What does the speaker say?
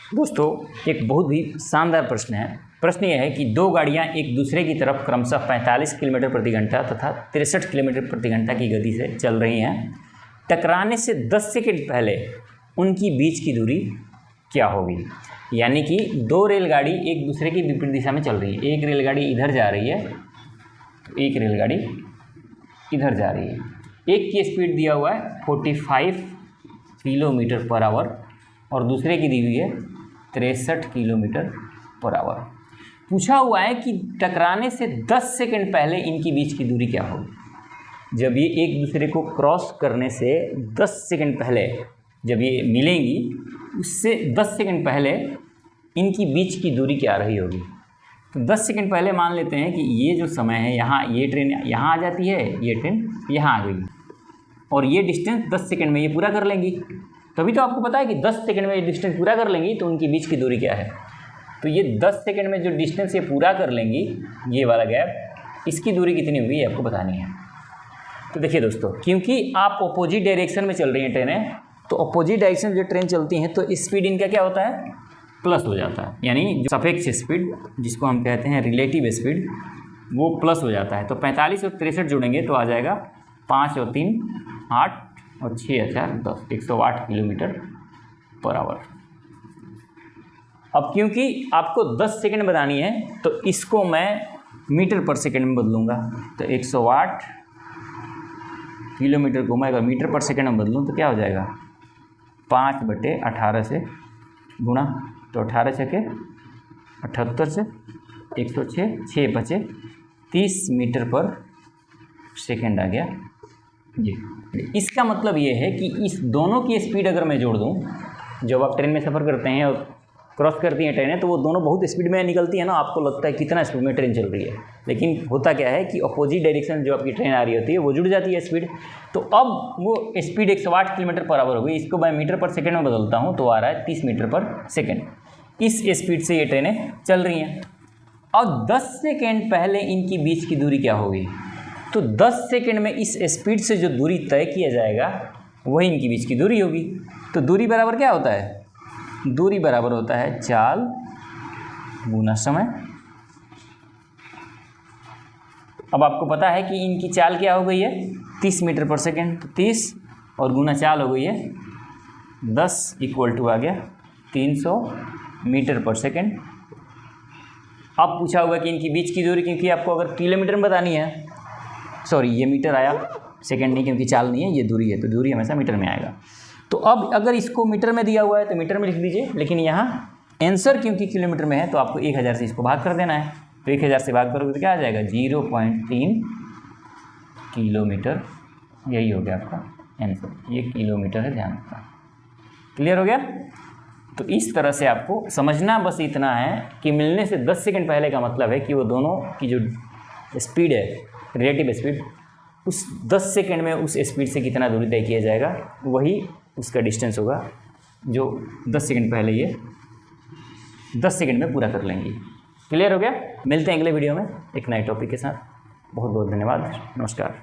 दोस्तों एक बहुत ही शानदार प्रश्न है। प्रश्न यह है कि दो गाड़ियां एक दूसरे की तरफ क्रमशः 45 किलोमीटर प्रति घंटा तथा 63 किलोमीटर प्रति घंटा की गति से चल रही हैं। टकराने से 10 सेकंड पहले उनकी बीच की दूरी क्या होगी। यानी कि दो रेलगाड़ी एक दूसरे की विपरीत दिशा में चल रही है। एक रेलगाड़ी इधर जा रही है तो एक रेलगाड़ी इधर जा रही है। एक की स्पीड दिया हुआ है 45 किलोमीटर पर आवर और दूसरे की दी हुई है 63 किलोमीटर पर आवर। पूछा हुआ है कि टकराने से 10 सेकंड पहले इनकी बीच की दूरी क्या होगी। जब ये एक दूसरे को क्रॉस करने से 10 सेकंड पहले जब ये मिलेंगी, उससे 10 सेकंड पहले इनकी बीच की दूरी क्या रही होगी। तो 10 सेकंड पहले मान लेते हैं कि ये जो समय है, यहाँ ये ट्रेन यहाँ आ जाती है, ये ट्रेन यहाँ आ गई और ये डिस्टेंस 10 सेकंड में ये पूरा कर लेंगी। तभी तो आपको पता है कि 10 सेकंड में ये डिस्टेंस पूरा कर लेंगी तो उनकी बीच की दूरी क्या है। तो ये 10 सेकंड में जो डिस्टेंस ये पूरा कर लेंगी, ये वाला गैप, इसकी दूरी कितनी होगी ये आपको बतानी है। तो देखिए दोस्तों, क्योंकि आप अपोजिट डायरेक्शन में चल रही हैं ट्रेनें, तो अपोजिट डायरेक्शन जो ट्रेन चलती हैं तो स्पीड इनका क्या होता है, प्लस हो जाता है। यानी जो सापेक्ष स्पीड जिसको हम कहते हैं रिलेटिव स्पीड, वो प्लस हो जाता है। तो 45 और 63 जोड़ेंगे तो आ जाएगा 5 और 3 8 और 6 4 10 108 किलोमीटर पर आवर। अब क्योंकि आपको 10 सेकंड बतानी है तो इसको मैं मीटर पर सेकंड में बदलूँगा। तो 108 किलोमीटर को मैं अगर मीटर पर सेकंड में बदलूँ तो क्या हो जाएगा, 5/18 से गुणा, तो 18 छके 78 से 106, 6 बचे 30 मीटर पर सेकंड आ गया ये। इसका मतलब ये है कि इस दोनों की स्पीड अगर मैं जोड़ दूं, जब आप ट्रेन में सफ़र करते हैं और क्रॉस करती हैं ट्रेनें तो वो दोनों बहुत स्पीड में निकलती है ना, आपको लगता है कितना स्पीड में ट्रेन चल रही है, लेकिन होता क्या है कि अपोजिट डायरेक्शन जो आपकी ट्रेन आ रही होती है वो जुड़ जाती है स्पीड। तो अब वो स्पीड 108 किलोमीटर पर आवर हो गई। इसको मैं मीटर पर सेकेंड में बदलता हूँ तो आ रहा है 30 मीटर पर सेकेंड। इस स्पीड से ये ट्रेनें चल रही हैं। और 10 सेकेंड पहले इनकी बीच की दूरी क्या होगी। तो 10 सेकेंड में इस स्पीड से जो दूरी तय किया जाएगा वही इनकी बीच की दूरी होगी। तो दूरी बराबर क्या होता है, दूरी बराबर होता है चाल गुना समय। अब आपको पता है कि इनकी चाल क्या हो गई है 30 मीटर पर सेकेंड। तो 30 और गुना चाल हो गई है 10 इक्वल टू आ गया 300 मीटर पर सेकेंड। अब पूछा हुआ कि इनकी बीच की दूरी, क्योंकि आपको अगर किलोमीटर में बतानी है, सॉरी ये मीटर आया, सेकंड नहीं, क्योंकि चाल नहीं है, ये दूरी है, तो दूरी हमेशा मीटर में आएगा। तो अब अगर इसको मीटर में दिया हुआ है तो मीटर में लिख दीजिए, लेकिन यहाँ आंसर क्योंकि किलोमीटर में है तो आपको 1000 से इसको भाग कर देना है। तो 1000 से भाग करोगे तो क्या आ जाएगा 0.3 किलोमीटर। यही हो गया आपका आंसर, ये किलोमीटर है, ध्यान रखना। क्लियर हो गया। तो इस तरह से आपको समझना बस इतना है कि मिलने से 10 सेकंड पहले का मतलब है कि वो दोनों की जो स्पीड है, रिलेटिव स्पीड, उस 10 सेकंड में उस स्पीड से कितना दूरी तय किया जाएगा वही उसका डिस्टेंस होगा जो 10 सेकंड पहले ये 10 सेकंड में पूरा कर लेंगी। क्लियर हो गया। मिलते हैं अगले वीडियो में एक नए टॉपिक के साथ। बहुत बहुत धन्यवाद। नमस्कार।